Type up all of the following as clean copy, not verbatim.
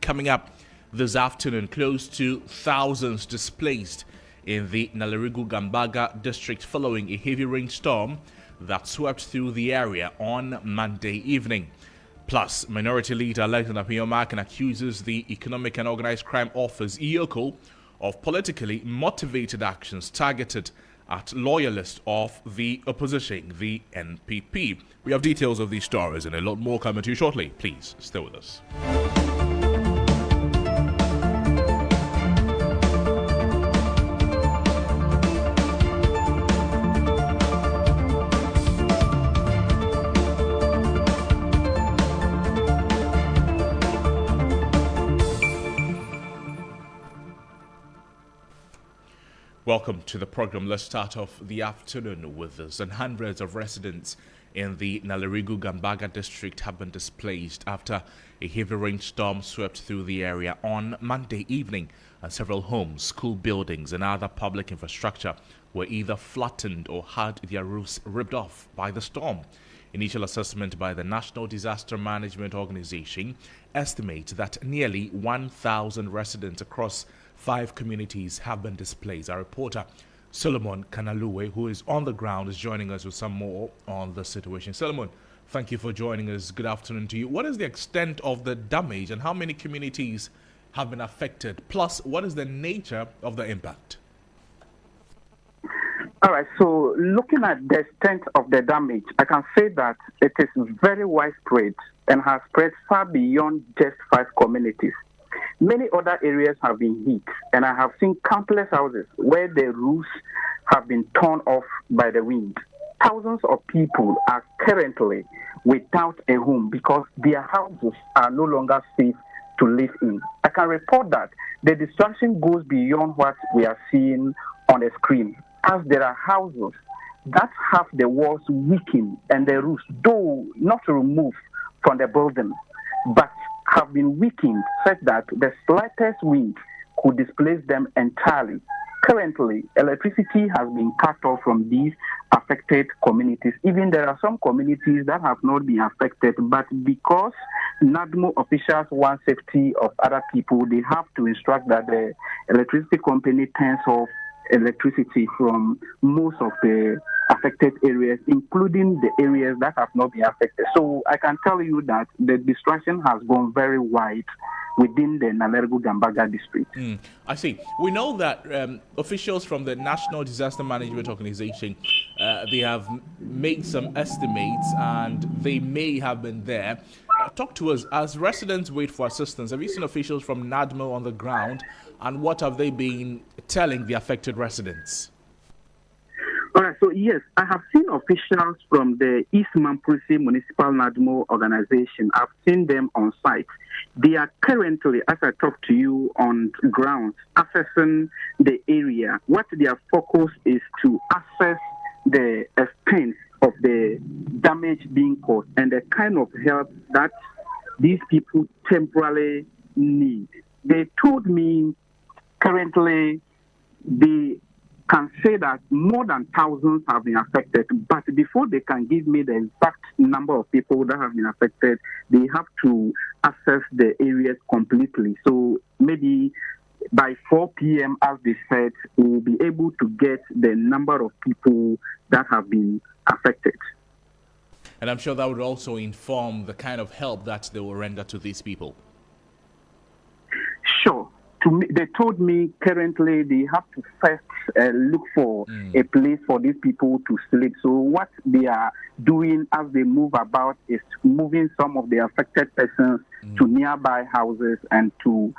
coming up this afternoon. Close to thousands displaced in the Nalerigu-Gambaga District following a heavy rainstorm that swept through the area on Monday evening. Plus, Minority Leader Alexander Afenyo-Markin accuses the Economic and Organized Crime Office, EOCO, of politically motivated actions targeted at loyalists of the opposition, the NPP. We have details of these stories and a lot more coming to you shortly. Please stay with us. Welcome to the program. Let's start off the afternoon with this. And hundreds of residents in the Nalerigu-Gambaga District have been displaced after a heavy rainstorm swept through the area on Monday evening, and several homes, school buildings and other public infrastructure were either flattened or had their roofs ripped off by the storm. Initial assessment by the National Disaster Management Organization estimates that nearly 1,000 residents across 5 communities have been displaced. Our reporter Solomon Kanaluwe, who is on the ground, is joining us with some more on the situation. Solomon, thank you for joining us. Good afternoon to you. What is the extent of the damage and how many communities have been affected? Plus, what is the nature of the impact? All right, so looking at the extent of the damage, I can say that it is very widespread and has spread far beyond just 5 communities. Many other areas have been hit, and I have seen countless houses where the roofs have been torn off by the wind. Thousands of people are currently without a home because their houses are no longer safe to live in. I can report that the destruction goes beyond what we are seeing on the screen, as there are houses that have the walls weakened and the roofs, though not removed from the building, but have been weakened such that the slightest wind could displace them entirely. Currently, electricity has been cut off from these affected communities. Even there are some communities that have not been affected, but because NADMO officials want safety of other people, they have to instruct that the electricity company turns off electricity from most of the affected areas, including the areas that have not been affected. So I can tell you that the destruction has gone very wide within the Nalerigu-Gambaga District. I see. We know that officials from the National Disaster Management Organization, they have made some estimates and they may have been there. Talk to us, as residents wait for assistance, have you seen officials from NADMO on the ground, and what have they been telling the affected residents? All right, so yes, I have seen officials from the East Mamprisi Municipal NADMO organization. I've seen them on site. They are currently, as I talk to you, on ground, assessing the area. What their focus is to assess the extent of the damage being caused and the kind of help that these people temporarily need. They told me currently they can say that more than thousands have been affected, but before they can give me the exact number of people that have been affected, they have to assess the areas completely. So maybe by 4 p.m., as they said, we will be able to get the number of people that have been affected. And I'm sure that would also inform the kind of help that they will render to these people. Sure. They told me currently they have to first look for a place for these people to sleep. So what they are doing as they move about is moving some of the affected persons to nearby houses and to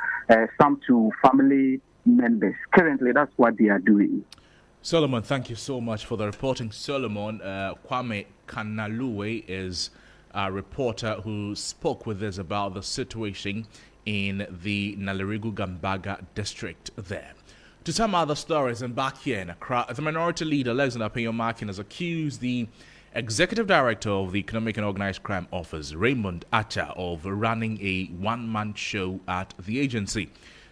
some to family members. Currently, that's what they are doing. Solomon, thank you so much for the reporting. Solomon Kwame Kanaluwe is a reporter who spoke with us about the situation in the Nalerigu-Gambaga District there. To some other stories, and back here in Accra, the Minority Leader Alexander Afenyo-Markin has accused the Executive Director of the Economic and Organized Crime Office, Raymond Archer, of running a one-man show at the agency.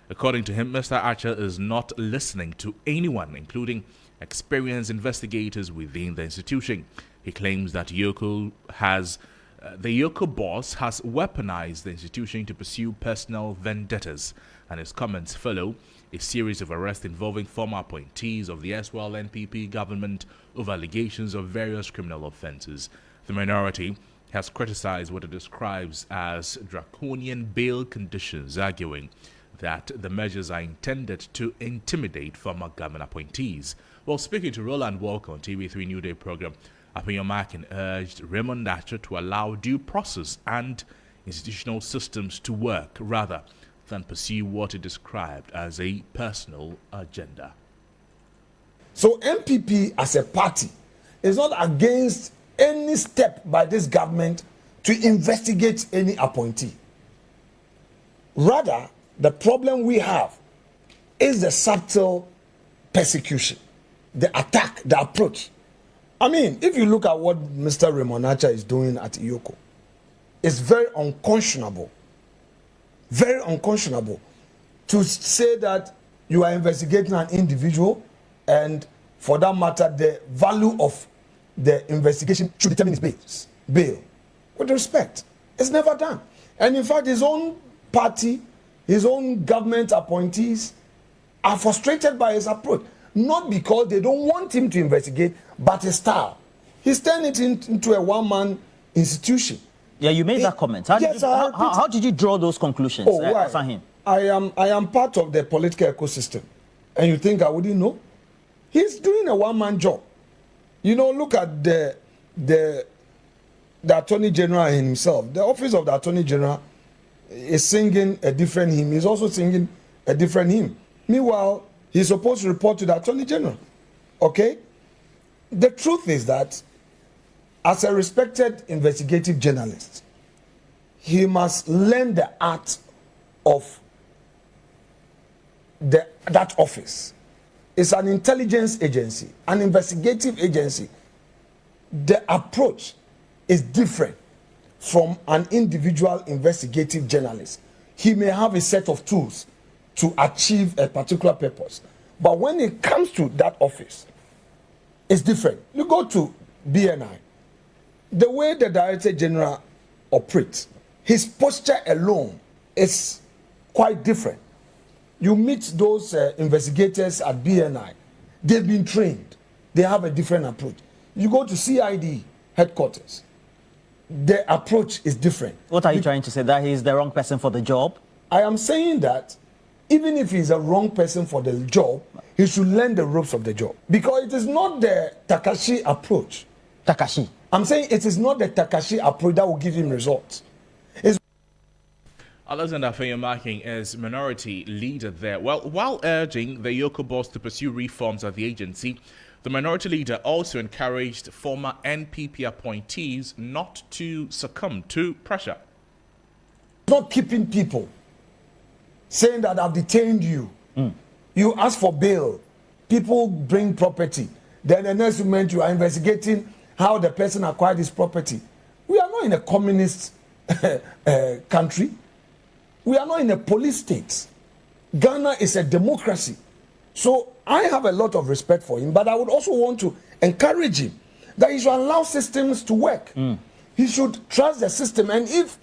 According to him, Mr. Archer is not listening to anyone, including experienced investigators within the institution. He claims that EOCO has The EOCO boss has weaponized the institution to pursue personal vendettas, and his comments follow a series of arrests involving former appointees of the erstwhile NPP government over allegations of various criminal offences. The minority has criticized what it describes as draconian bail conditions, arguing that the measures are intended to intimidate former government appointees. While speaking to Roland Walker on TV3 New Day program, Afenyo-Markin urged Raymond Thatcher to allow due process and institutional systems to work rather than pursue what he described as a personal agenda. So MPP as a party is not against any step by this government to investigate any appointee. Rather, the problem we have is the subtle persecution, the attack, the approach. I mean, if you look at what Mr. Raymond Thatcher is doing at EOCO, it's very unconscionable to say that you are investigating an individual and for that matter, the value of the investigation should determine his bail. With respect, it's never done. And in fact, his own party, his own government appointees are frustrated by his approach. Not because they don't want him to investigate, but his style. He's turned it into a one-man institution. Yeah, you made that comment. How did you draw those conclusions? Oh, right. I am part of the political ecosystem. And you think I wouldn't know? He's doing a one-man job. You know, look at the Attorney General himself. The office of the Attorney General is singing a different hymn. He's also singing a different hymn. Meanwhile, he's supposed to report to the Attorney General. Okay? The truth is that as a respected investigative journalist, he must learn the art of that office. It's an intelligence agency, an investigative agency. The approach is different from an individual investigative journalist. He may have a set of tools to achieve a particular purpose. But when it comes to that office, it's different. You go to BNI, the way the Director General operates, his posture alone is quite different. You meet those investigators at BNI, they've been trained. They have a different approach. You go to CID headquarters, the approach is different. What are you trying to say? That he's the wrong person for the job? I am saying that even if he's a wrong person for the job, he should learn the ropes of the job. Because it is not the Takashi approach. Takashi? I'm saying it is not the Takashi approach that will give him results. Alexander Afenyo-Markin is minority leader there. Well, while urging the EOCO boss to pursue reforms at the agency, the minority leader also encouraged former NPP appointees not to succumb to pressure. Not keeping people, saying that I've detained you. You ask for bail, people bring property. Then the next moment you are investigating how the person acquired his property. We are not in a communist country. We are not in a police state. Ghana is a democracy. So I have a lot of respect for him, but I would also want to encourage him that he should allow systems to work. He should trust the system. And if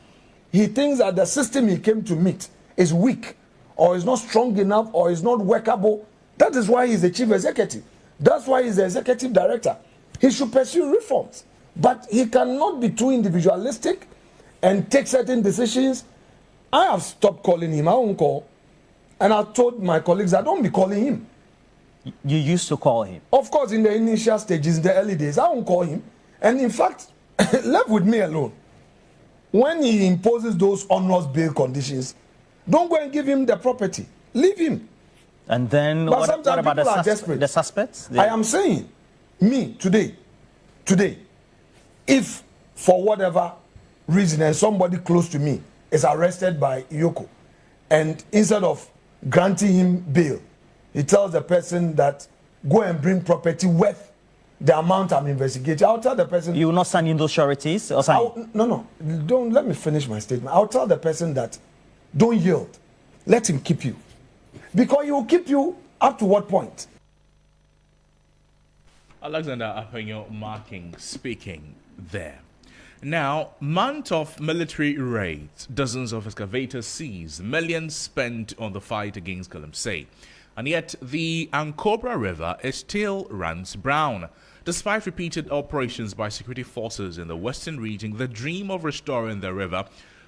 he thinks that the system he came to meet is weak or is not strong enough or is not workable, that is why he's the chief executive. That's why he's the executive director. He should pursue reforms. But he cannot be too individualistic and take certain decisions. I have stopped calling him. I won't call. And I told my colleagues, I don't be calling him. You used to call him? Of course, in the initial stages, in the early days, I won't call him. And in fact, left with me alone. When he imposes those onerous bail conditions, don't go and give him the property. Leave him. And then what about the suspects? I am saying, me, today, if for whatever reason and somebody close to me is arrested by EOCO, and instead of granting him bail, he tells the person that go and bring property worth the amount I'm investigating. I'll tell the person... You will not sign in those sureties? Or sign? No. Don't let me finish my statement. I'll tell the person that don't yield. Let him keep you. Because he will keep you up to what point? Alexander Afenyo-Markin speaking there. Now, month of military raids, dozens of excavators seized, millions spent on the fight against Galamsey. And yet, the Ankobra River still runs brown. Despite repeated operations by security forces in the western region, the dream of restoring the river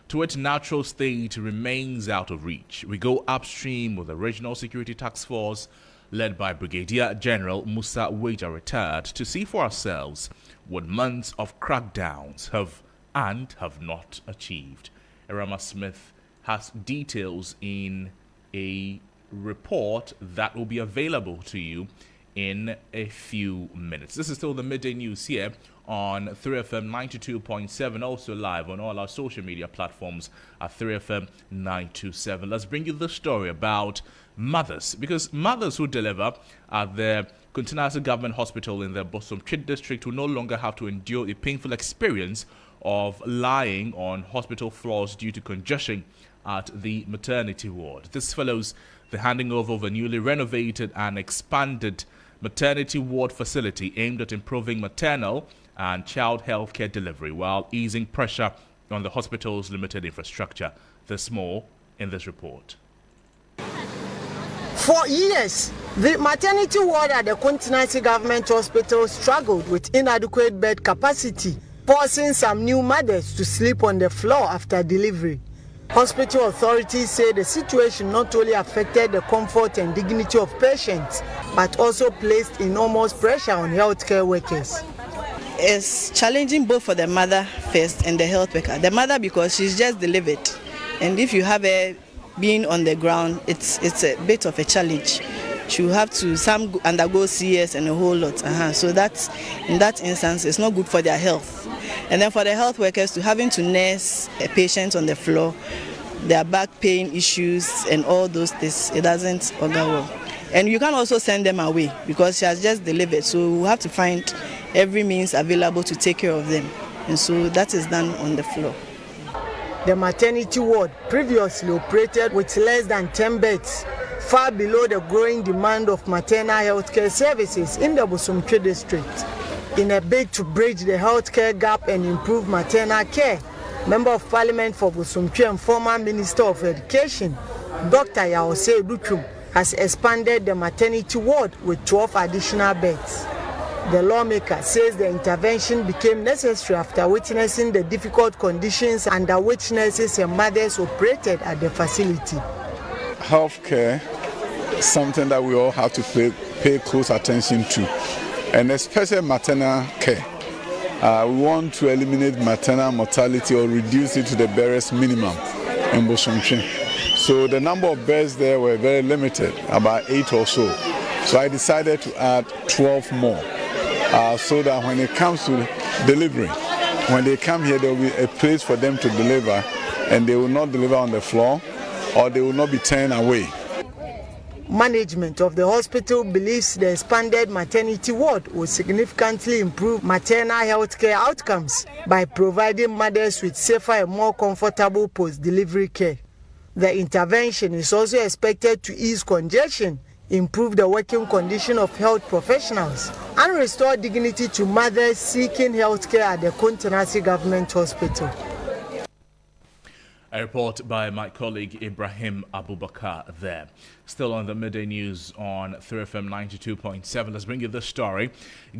to its natural state remains out of reach. We go upstream with the Regional Security Task Force, led by Brigadier General Musa Weja retired, to see for ourselves what months of crackdowns have not achieved. Erama Smith has details in a report that will be available to you in a few minutes. This is still the midday news here on 3FM 92.7, also live on all our social media platforms at 3FM 927. Let's bring you the story about mothers, because mothers who deliver at the Continental Government Hospital in the Patriotic District will no longer have to endure a painful experience of lying on hospital floors due to congestion at the maternity ward. This follows the handing over of a newly renovated and expanded maternity ward facility aimed at improving maternal and child health care delivery while easing pressure on the hospital's limited infrastructure. There's more in this report. For years, the maternity ward at the Continental Government Hospital struggled with inadequate bed capacity, forcing some new mothers to sleep on the floor after delivery. Hospital authorities say the situation not only affected the comfort and dignity of patients, but also placed enormous pressure on healthcare workers. It's challenging both for the mother first and the health worker. The mother, because she's just delivered, and if you have her being on the ground, it's a bit of a challenge. She will have to undergo CS and a whole lot. So that's, in that instance, it's not good for their health. And then for the health workers to having to nurse a patient on the floor, their back pain issues and all those things, it doesn't go well. And you can also send them away because she has just delivered. So we have to find every means available to take care of them. And so that is done on the floor. The maternity ward previously operated with less than 10 beds, far below the growing demand of maternal healthcare services in the Patriotic District. In a bid to bridge the healthcare gap and improve maternal care, Member of Parliament for Busumtwi and former Minister of Education, Dr. Yaose Dutum, has expanded the maternity ward with 12 additional beds. The lawmaker says the intervention became necessary after witnessing the difficult conditions under which nurses and mothers operated at the facility. Healthcare is something that we all have to pay close attention to, and especially maternal care. We want to eliminate maternal mortality or reduce it to the barest minimum in Bosomtwe. So the number of beds there were very limited, about 8 or so. So I decided to add 12 more. So that when it comes to delivery, when they come here, there will be a place for them to deliver, and they will not deliver on the floor, or they will not be turned away. Management of the hospital believes the expanded maternity ward will significantly improve maternal health care outcomes by providing mothers with safer and more comfortable post-delivery care. The intervention is also expected to ease congestion, improve the working condition of health professionals, and restore dignity to mothers seeking health care at the Continental Government Hospital. A report by my colleague Ibrahim Abubakar there. Still on the midday news on 3FM 92.7, let's bring you this story.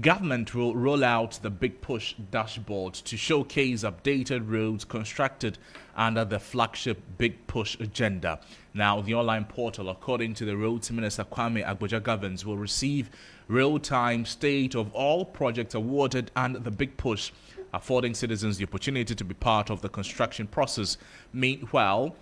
Government will roll out the Big Push dashboard to showcase updated roads constructed under the flagship Big Push agenda. Now, the online portal, according to the Roads Minister Kwame Agboja-Governs, will receive real-time state of all projects awarded and the Big Push, affording citizens the opportunity to be part of the construction process. Meanwhile,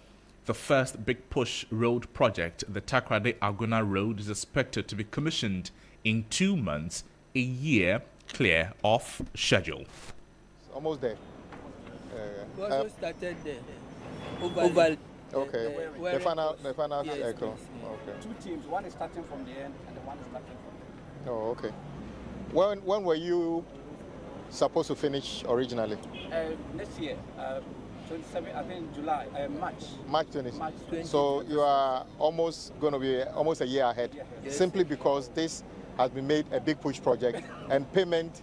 the first Big Push road project, the Takrade-Aguna Road, is expected to be commissioned in 2 months, a year clear of schedule. It's almost there. We also started there. Over. Okay. The final yes, cycle. Yes. Okay. 2 teams. One is starting from the end, and the one is starting from. Oh, okay. When were you supposed to finish originally? Next year, 27, I think July, March. March 20. March 20. So you are almost going to be almost a year ahead, Yes. simply because this has been made a Big Push project and payment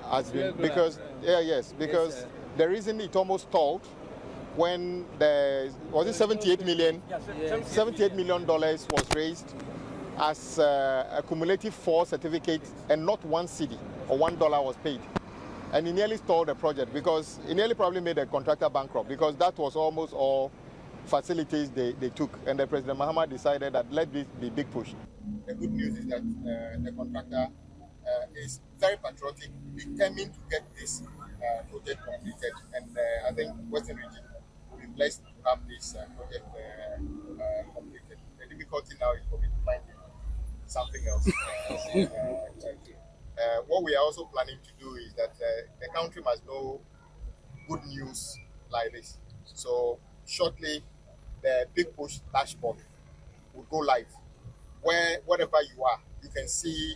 has been Regular. because The reason it almost stalled when was it 78 million? $78 million was raised as a cumulative 4 certificates, and not one cedi or $1 was paid. And it nearly stalled the project because it nearly probably made the contractor bankrupt, because that was almost all facilities they took. And the President Mahama decided that let this be big push. The good news is that the contractor is very patriotic, determined to get this project completed. And I think Western region will be blessed to have this project completed. The difficulty now is for me to find something else. What we are also planning to do is that the country must know good news like this. So shortly, the Big Push dashboard will go live, where wherever you are, you can see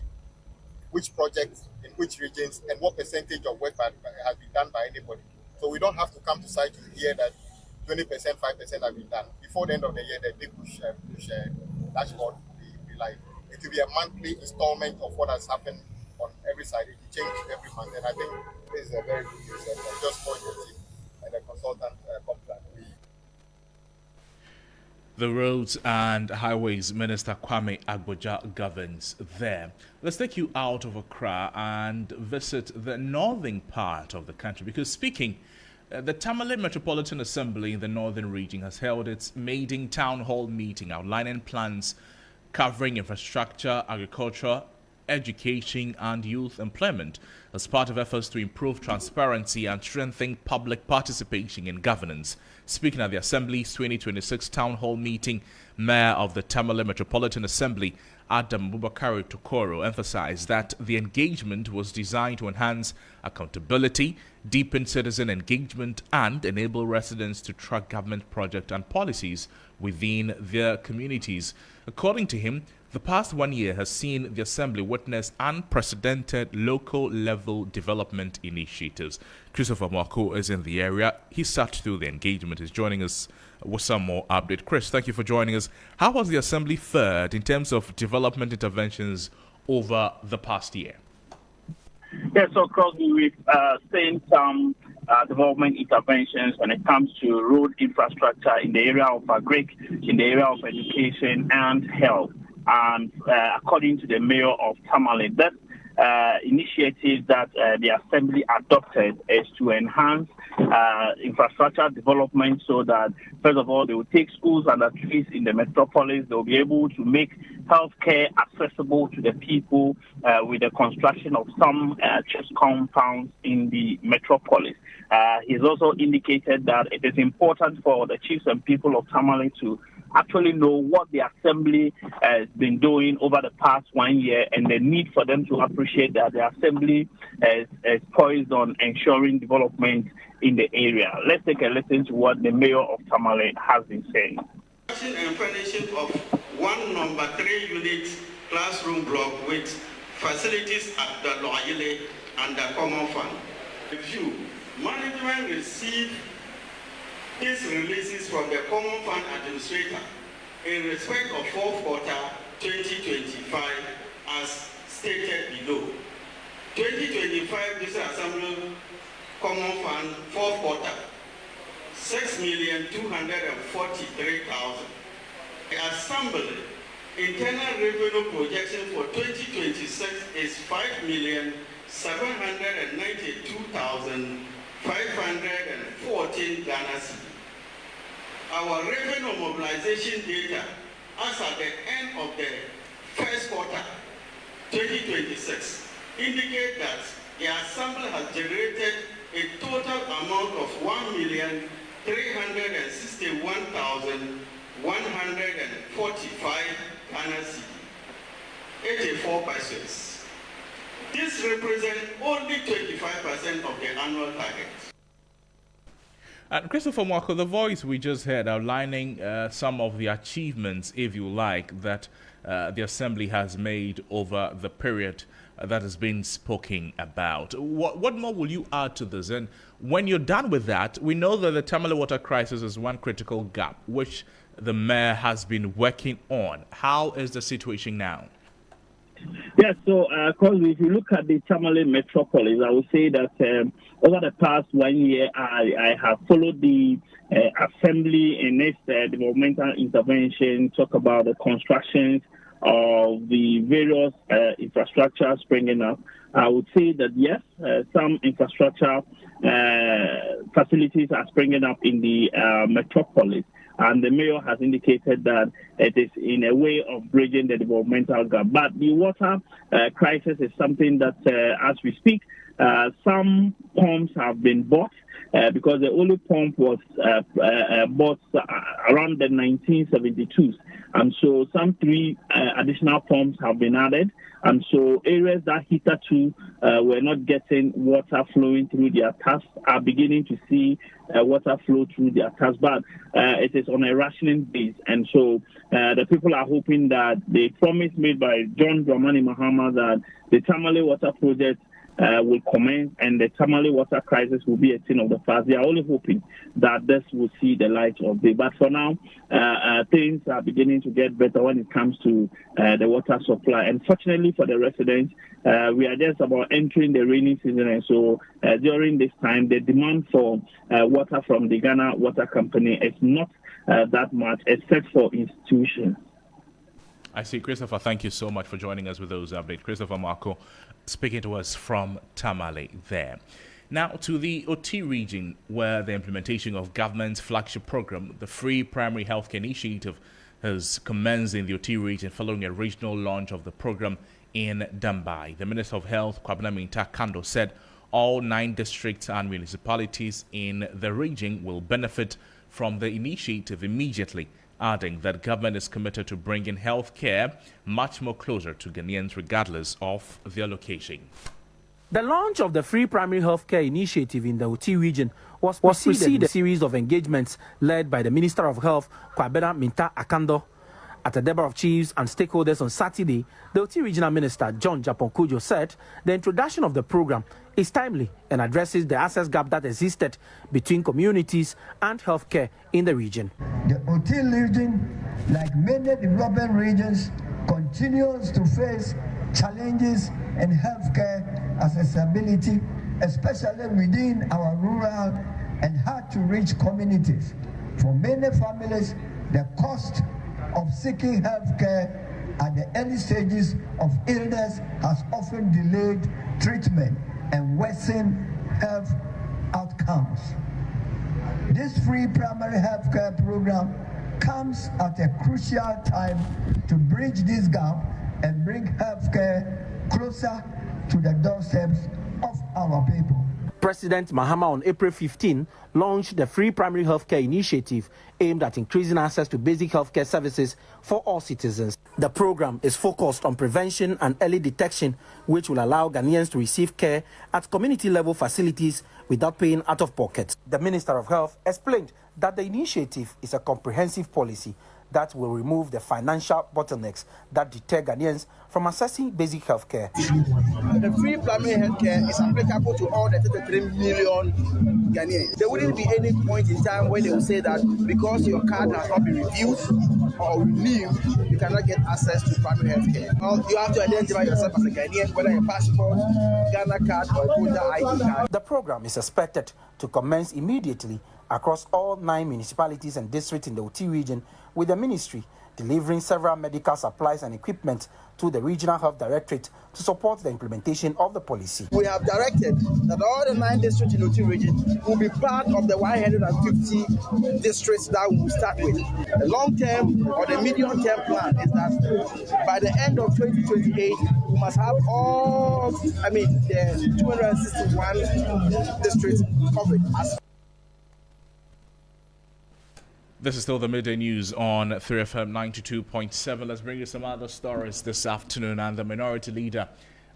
which projects in which regions and what percentage of work has been done by anybody. So we don't have to come to site to hear that 20%, 5% have been done. Before the end of the year, the Big Push dashboard will be live. It will be a monthly installment of what has happened on every side. It will change every month, and I think this is a very good news. And just for your team and the consultant complaint. The Roads and Highways Minister Kwame Agboja governs there. Let's take you out of Accra and visit the northern part of the country, because the Tamale Metropolitan Assembly in the northern region has held its maiden town hall meeting outlining plans covering infrastructure, agriculture, education and youth employment as part of efforts to improve transparency and strengthen public participation in governance. Speaking at the Assembly's 2026 Town Hall meeting, Mayor of the Tamale Metropolitan Assembly, Adam Bubakari Tokoro, emphasized that the engagement was designed to enhance accountability, deepen citizen engagement, and enable residents to track government projects and policies within their communities. According to him, the past 1 year has seen the Assembly witness unprecedented local-level development initiatives. Christopher Mwako is in the area. He sat through the engagement. He's joining us with some more update. Chris, thank you for joining us. How has the Assembly fared in terms of development interventions over the past year? Yes, so Crosby, we've seen some development interventions when it comes to road infrastructure in the area of agric, in the area of education and health. And according to the mayor of Tamale, that initiative that the Assembly adopted is to enhance infrastructure development so that, first of all, they will take schools under trees in the metropolis. They will be able to make healthcare accessible to the people with the construction of some church compounds in the metropolis. He's also indicated that it is important for the chiefs and people of Tamale to actually know what the Assembly has been doing over the past 1 year, and the need for them to appreciate that the Assembly is poised on ensuring development in the area. Let's take a listen to what the mayor of Tamale has been saying. And furnishing of one number 3 unit classroom block with facilities at the Loyalists and the Common Fund. Review. Management received these releases from the Common Fund Administrator in respect of fourth quarter 2025 as stated below. 2025 this Assembly Common Fund fourth quarter 6,243,000. The Assembly internal revenue projection for 2026 is 5,792,514 Ghana cedi. Our revenue mobilization data as at the end of the first quarter 2026 indicate that the Assembly has generated a total amount of 1,361,145 Ghana cedi, 84 pesos. This represents only 25% of the annual target. Christopher Mwako, the voice we just heard outlining some of the achievements, if you like, that the Assembly has made over the period that has been spoken about. What more will you add to this? And when you're done with that, we know that the Tamale water crisis is one critical gap, which the mayor has been working on. How is the situation now? Yes, so because if you look at the Tamale metropolis, I would say that over the past 1 year, I have followed the assembly in its developmental intervention, talk about the constructions of the various infrastructure springing up. I would say that yes, some infrastructure facilities are springing up in the metropolis. And the mayor has indicated that it is in a way of bridging the developmental gap. But the water crisis is something that, as we speak, some pumps have been bought because the only pump was bought around the 1972s. And so some 3 additional pumps have been added. And so areas that hitherto were not getting water flowing through their taps are beginning to see water flow through their taps. But it is on a rationing base. And so the people are hoping that the promise made by John Dramani Mahama that the Tamale Water Project will commence and the Tamale water crisis will be a thing of the past. They are only hoping that this will see the light of day. But for now, things are beginning to get better when it comes to the water supply. Unfortunately for the residents, we are just about entering the rainy season, and so during this time, the demand for water from the Ghana Water Company is not that much, except for institutions. I see. Christopher, thank you so much for joining us with those updates. Christopher Marco speaking to us from Tamale there. Now to the OT region, where the implementation of government's flagship program, the Free Primary Healthcare Initiative, has commenced in the OT region following a regional launch of the program in Dambai. The Minister of Health, Kwabena Kando, said all 9 districts and municipalities in the region will benefit from the initiative immediately, adding that government is committed to bringing health care much more closer to Ghanaians regardless of their location. The launch of the Free Primary Healthcare Initiative in the OT region was preceded a series of engagements led by the Minister of Health, Kwabena Akando. At a Debar of Chiefs and stakeholders on Saturday, the OT Regional Minister, John Japonkujo, said the introduction of the program is timely and addresses the access gap that existed between communities and healthcare in the region. The OT region, like many developing regions, continues to face challenges in healthcare accessibility, especially within our rural and hard-to-reach communities. For many families, the cost of seeking health care at the early stages of illness has often delayed treatment and worsened health outcomes. This free primary health care program comes at a crucial time to bridge this gap and bring health care closer to the doorsteps of our people. President Mahama on April 15 launched the Free Primary Healthcare Initiative aimed at increasing access to basic healthcare services for all citizens. The program is focused on prevention and early detection, which will allow Ghanaians to receive care at community-level facilities without paying out of pocket. The Minister of Health explained that the initiative is a comprehensive policy that will remove the financial bottlenecks that deter Ghanaians from accessing basic health care. The free primary health care is applicable to all the 33 million Ghanaians. There wouldn't be any point in time where they will say that because your card has not been reviewed or renewed, you cannot get access to primary health care. You have to identify yourself as a Ghanaian, whether your passport, Ghana card, or voter ID card. The program is expected to commence immediately across all 9 municipalities and districts in the OT region, with the ministry delivering several medical supplies and equipment to the Regional Health Directorate to support the implementation of the policy. We have directed that all the 9 districts in the OT region will be part of the 150 districts that we will start with. The long-term or the medium-term plan is that by the end of 2028, we must have all, the 261 districts covered. This is still the Midday News on 3FM 92.7. Let's bring you some other stories this afternoon. And the Minority Leader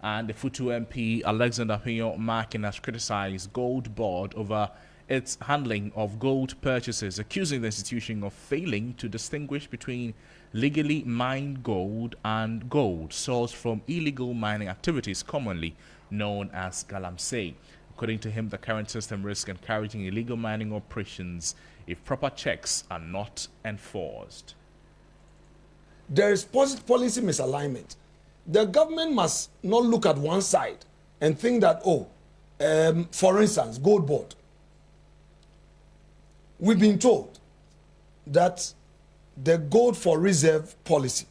and the Futu MP Alexander Afenyo-Markin has criticized Gold Board over its handling of gold purchases, accusing the institution of failing to distinguish between legally mined gold and gold sourced from illegal mining activities, commonly known as galamsey. According to him, the current system risks encouraging illegal mining operations if proper checks are not enforced. There is policy misalignment. the government must not look at one side and think that, for instance, gold board. We've been told that the gold for reserve policy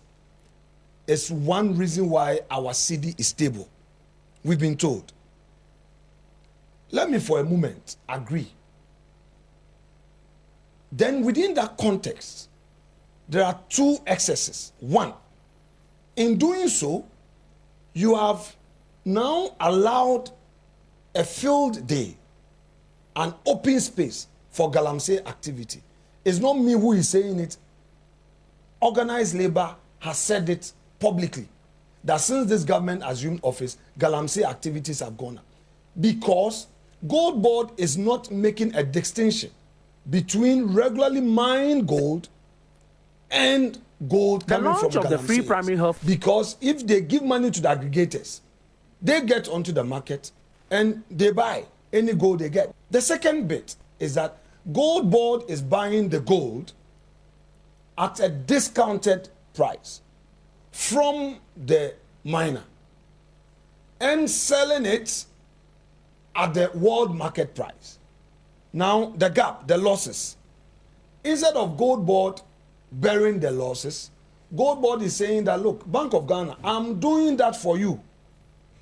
is one reason why our cedi is stable. We've been told. Let me for a moment agree. Then within that context, there are two excesses. One, in doing so, you have now allowed a field day, an open space for Galamsey activity. It's not me who is saying it. Organized labor has said it publicly, that since this government assumed office, Galamsey activities have gone up. Because Gold Board is not making a distinction between regularly mined gold and gold coming from launch of the free primary health. Because if they give money to the aggregators, they get onto the market and they buy any gold they get. The second bit is that Gold Board is buying the gold at a discounted price from the miner and selling it at the world market price. Now, the gap, the losses. Instead of Gold Board bearing the losses, Gold Board is saying that, look, Bank of Ghana, I'm doing that for you.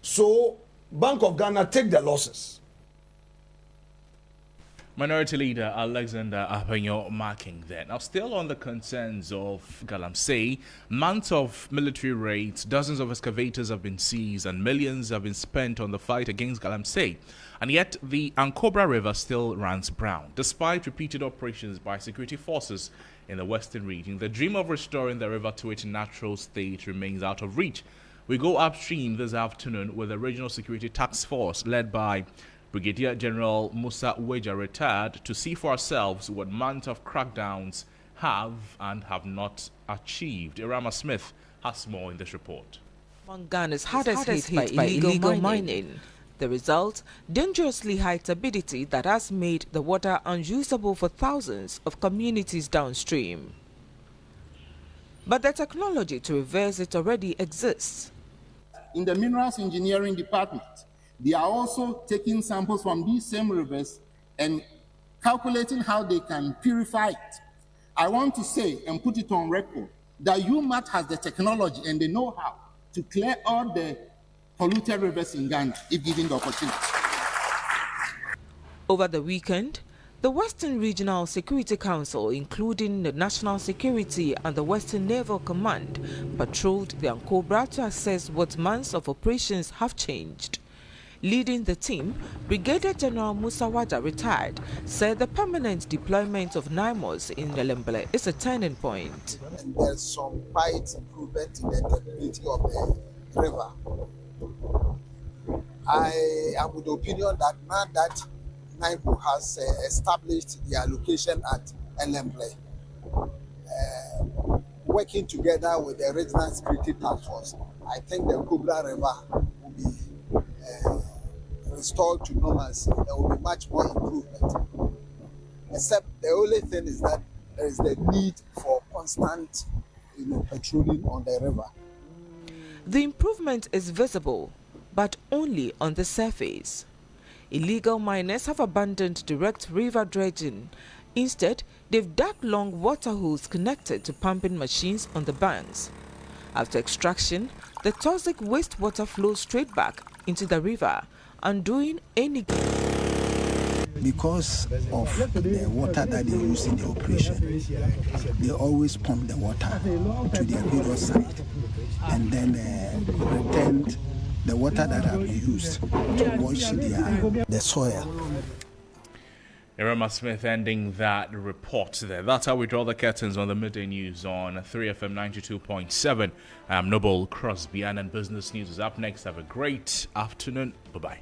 So, Bank of Ghana, take the losses. Minority Leader Alexander Afenyo-Markin there. Now, still on the concerns of Galamsey, months of military raids, dozens of excavators have been seized, and millions have been spent on the fight against Galamsey. And yet, the Ankobra River still runs brown. Despite repeated operations by security forces in the western region, the dream of restoring the river to its natural state remains out of reach. We go upstream this afternoon with the Regional Security Task Force led by Brigadier General Musa Weja, retired, to see for ourselves what months of crackdowns have and have not achieved. Irama Smith has more in this report. Among Ghana's hardest hit by illegal mining. The result, dangerously high turbidity that has made the water unusable for thousands of communities downstream. But the technology to reverse it already exists. In the Minerals Engineering Department, they are also taking samples from these same rivers and calculating how they can purify it. I want to say and put it on record that UMAT has the technology and the know-how to clear all the polluted rivers in Ghana if given the opportunity. Over the weekend, the Western Regional Security Council, including the National Security and the Western Naval Command, patrolled the Ankobra to assess what months of operations have changed. Leading the team, Brigadier General Musa Weja, retired, said the permanent deployment of NIMOS in Lemble is a turning point. And there's some quite improvement in the turbidity of the river. I am with the opinion that now that NIMO has established the allocation at Lemble, working together with the Regional Security Task Force, I think the Ankobra River will be restored to normalcy. There will be much more improvement. Except the only thing is that there is the need for constant patrolling on the river. The improvement is visible, but only on the surface. Illegal miners have abandoned direct river dredging. Instead, they've dug long water holes connected to pumping machines on the banks. After extraction, the toxic wastewater flows straight back into the river, undoing any... Because of the water that they use in the operation, they always pump the water to the various site and then return the water that have been used to wash the soil. Irama Smith ending that report there. That's how we draw the curtains on the midday news on 3FM 92.7. I'm Noble Crosby Annan. Business News is up next. Have a great afternoon. Bye-bye.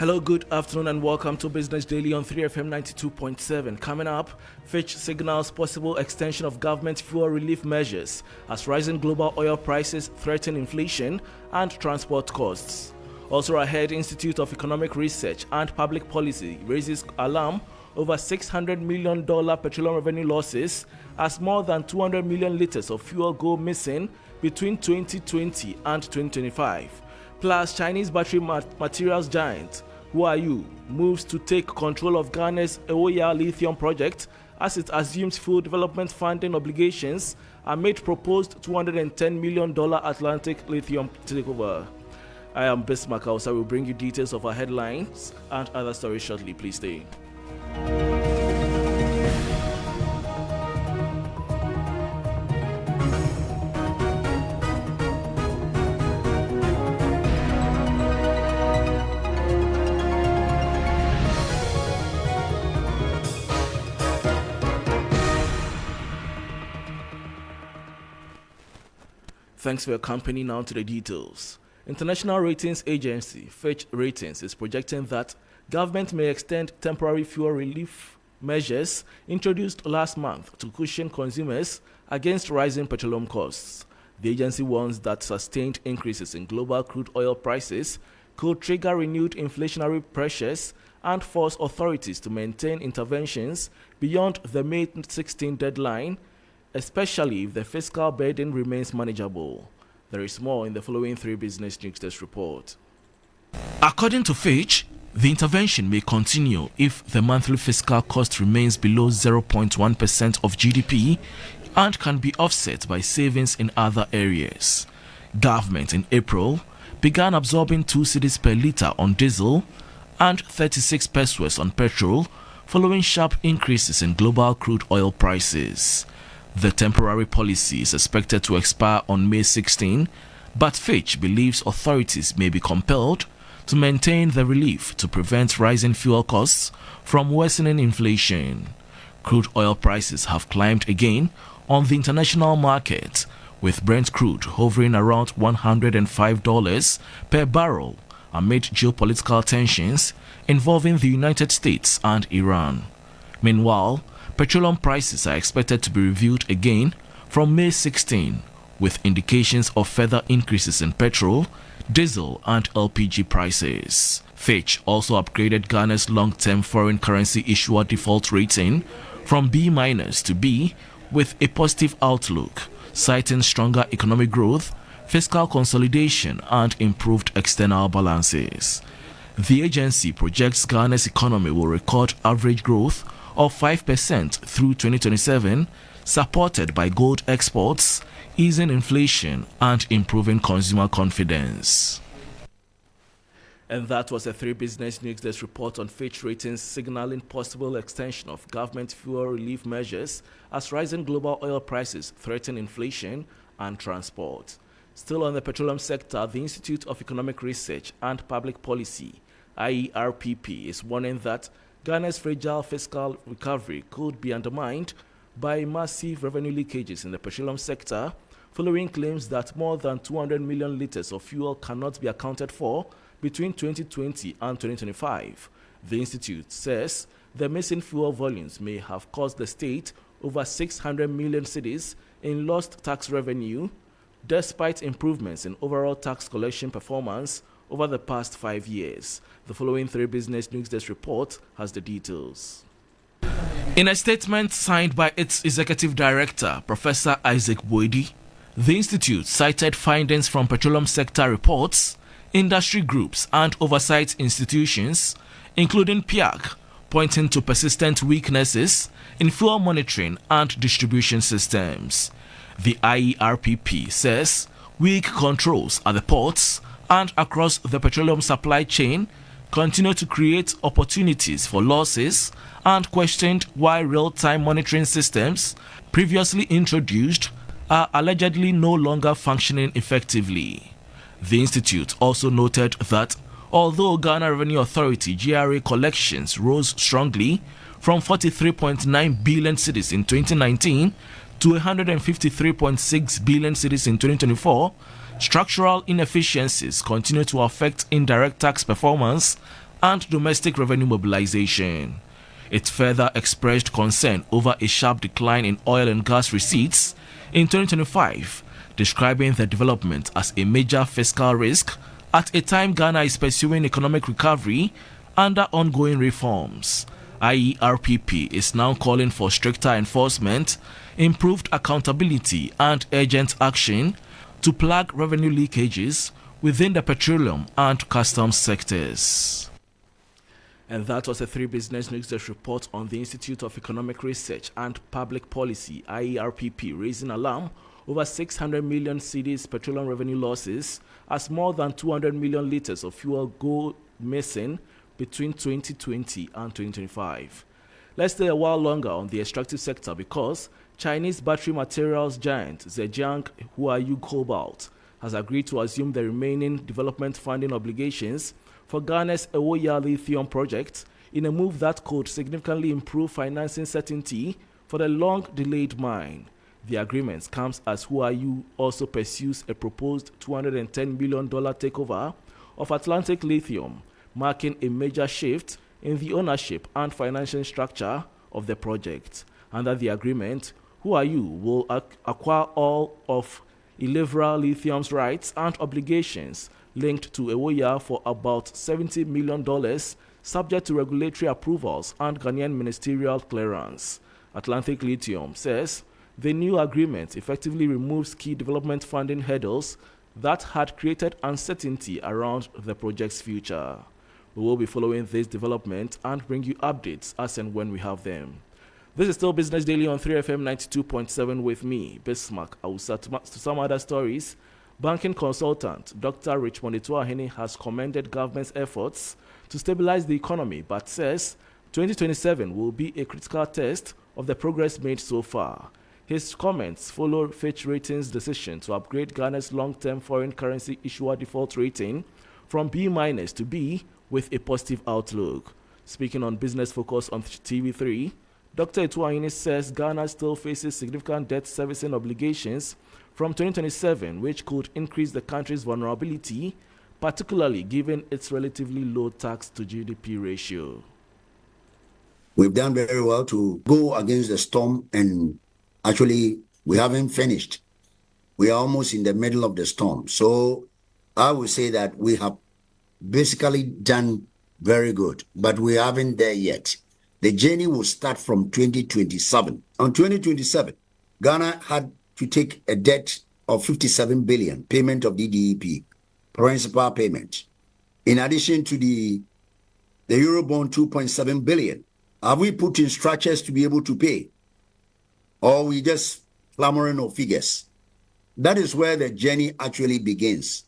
Hello, good afternoon and welcome to Business Daily on 3FM 92.7. Coming up, Fitch signals possible extension of government fuel relief measures as rising global oil prices threaten inflation and transport costs. Also ahead, Institute of Economic Research and Public Policy raises alarm over $600 million petroleum revenue losses as more than 200 million litres of fuel go missing between 2020 and 2025. Plus, Chinese battery materials giant Huayu moves to take control of Ghana's Ewoya lithium project as it assumes full development funding obligations amid proposed $210 million Atlantic lithium takeover. I am Bismarck Hausa. Will bring you details of our headlines and other stories shortly. Please stay. Thanks for your company. Now to the details. International ratings agency Fitch Ratings is projecting that government may extend temporary fuel relief measures introduced last month to cushion consumers against rising petroleum costs. The agency warns that sustained increases in global crude oil prices could trigger renewed inflationary pressures and force authorities to maintain interventions beyond the May 16 deadline, especially if the fiscal burden remains manageable. There is more in the following 3 Business News Desk report. According to Fitch, the intervention may continue if the monthly fiscal cost remains below 0.1% of GDP and can be offset by savings in other areas. Government in April began absorbing 2 cedis per litre on diesel and 36 pesos on petrol following sharp increases in global crude oil prices. The temporary policy is expected to expire on May 16, but Fitch believes authorities may be compelled to maintain the relief to prevent rising fuel costs from worsening inflation. Crude oil prices have climbed again on the international market, with Brent crude hovering around $105 per barrel amid geopolitical tensions involving the United States and Iran. Meanwhile, petroleum prices are expected to be reviewed again from May 16, with indications of further increases in petrol, diesel and LPG prices. Fitch also upgraded Ghana's long-term foreign currency issuer default rating from B- to B with a positive outlook, citing stronger economic growth, fiscal consolidation and improved external balances. The agency projects Ghana's economy will record average growth of 5% through 2027, supported by gold exports, easing inflation and improving consumer confidence. And that was a 3 Business News Desk report on Fitch Ratings signaling possible extension of government fuel relief measures as rising global oil prices threaten inflation and transport. Still on the petroleum sector, the Institute of Economic Research and Public Policy, IERPP, is warning that Ghana's fragile fiscal recovery could be undermined by massive revenue leakages in the petroleum sector, following claims that more than 200 million litres of fuel cannot be accounted for between 2020 and 2025. The institute says the missing fuel volumes may have cost the state over 600 million cedis in lost tax revenue, despite improvements in overall tax collection performance over the past 5 years. The following 3 Business News Desk report has the details. In a statement signed by its executive director, Professor Isaac Boidi, the institute cited findings from petroleum sector reports, industry groups and oversight institutions, including PIAC, pointing to persistent weaknesses in fuel monitoring and distribution systems. The IERPP says weak controls at the ports and across the petroleum supply chain continue to create opportunities for losses and questioned why real-time monitoring systems previously introduced are allegedly no longer functioning effectively. The institute also noted that although Ghana Revenue Authority GRA collections rose strongly from 43.9 billion cedis in 2019 to 153.6 billion cedis in 2024, structural inefficiencies continue to affect indirect tax performance and domestic revenue mobilization. It further expressed concern over a sharp decline in oil and gas receipts in 2025, describing the development as a major fiscal risk at a time Ghana is pursuing economic recovery under ongoing reforms. IERPP is now calling for stricter enforcement, improved accountability, and urgent action to plug revenue leakages within the petroleum and customs sectors. And that was a 3 Business News report on the Institute of Economic Research and Public Policy, IERPP, raising alarm over 600 million cedis petroleum revenue losses as more than 200 million liters of fuel go missing between 2020 and 2025. Let's stay a while longer on the extractive sector because Chinese battery materials giant Zhejiang Huayu Cobalt has agreed to assume the remaining development funding obligations for Ghana's Ewoya lithium project in a move that could significantly improve financing certainty for the long-delayed mine. The agreement comes as Huayu also pursues a proposed $210 million takeover of Atlantic Lithium, marking a major shift in the ownership and financing structure of the project. Under the agreement, Huayu will acquire all of Ilevra Lithium's rights and obligations linked to Ewoya for about $70 million, subject to regulatory approvals and Ghanaian ministerial clearance. Atlantic Lithium says the new agreement effectively removes key development funding hurdles that had created uncertainty around the project's future. We will be following this development and bring you updates as and when we have them. This is still Business Daily on 3FM 92.7 with me, Bismarck Awusa. To some other stories, banking consultant Dr. Richmond Etuahene has commended government's efforts to stabilize the economy, but says 2027 will be a critical test of the progress made so far. His comments follow Fitch Ratings' decision to upgrade Ghana's long-term foreign currency issuer default rating from B- to B with a positive outlook. Speaking on Business Focus on TV3, Dr. Etuahene says Ghana still faces significant debt servicing obligations from 2027, which could increase the country's vulnerability, particularly given its relatively low tax to GDP ratio. We've done very well to go against the storm, and actually we haven't finished. We are almost in the middle of the storm. So I would say that we have basically done very good, but we haven't there yet. The journey will start from 2027. On 2027, Ghana had to take a debt of 57 billion, payment of DDEP, principal payment. In addition to the Eurobond 2.7 billion, have we put in structures to be able to pay? Or we just clamoring of figures? That is where the journey actually begins.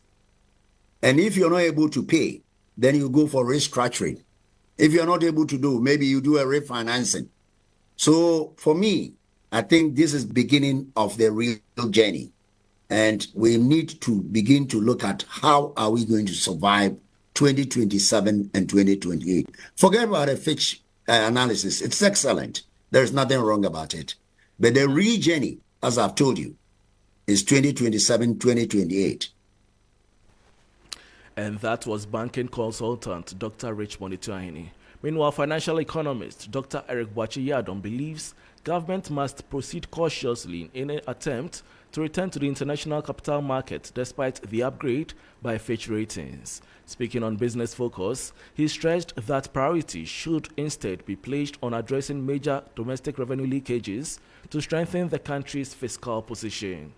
And if you're not able to pay, then you go for restructuring. If you're not able to do, maybe you do a refinancing. So for me, I think this is beginning of the real journey. And we need to begin to look at how are we going to survive 2027 and 2028. Forget about a Fitch analysis. It's excellent. There's nothing wrong about it. But the real journey, as I've told you, is 2027, 2028. And that was banking consultant Dr. Richmond Etuahene. Meanwhile, financial economist Dr. Eric Boakye-Yadom believes government must proceed cautiously in any attempt to return to the international capital market despite the upgrade by Fitch Ratings. Speaking on Business Focus, he stressed that priority should instead be placed on addressing major domestic revenue leakages to strengthen the country's fiscal position.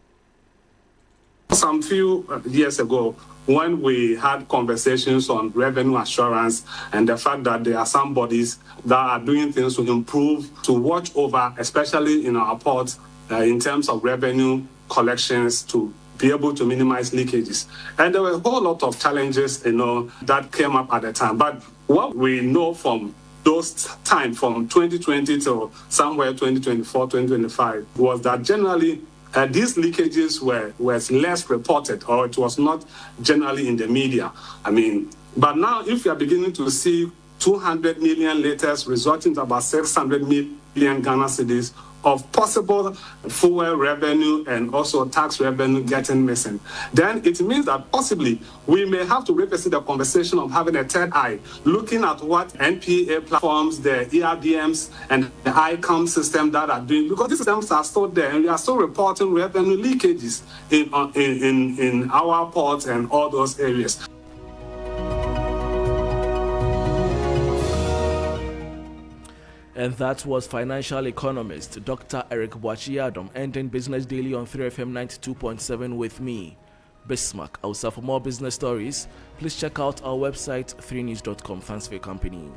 Some few years ago, when we had conversations on revenue assurance and the fact that there are some bodies that are doing things to improve, to watch over, especially in our ports, in terms of revenue collections, to be able to minimize leakages. And there were a whole lot of challenges, that came up at the time. But what we know from those time, from 2020 to somewhere 2024, 2025, was that generally these leakages were less reported, or it was not generally in the media. But now if you are beginning to see 200 million liters resulting to about 600 billion Ghana cedis of possible fuel revenue and also tax revenue getting missing, then it means that possibly we may have to revisit the conversation of having a third eye, looking at what NPA platforms, the ERDMs, and the ICOM system that are doing, because these systems are still there, and we are still reporting revenue leakages in our ports and all those areas. And that was financial economist Dr. Eric Boachi-Adam ending Business Daily on 3FM 92.7 with me, Bismarck. Also, for more business stories, please check out our website 3news.com. Thanks for your company.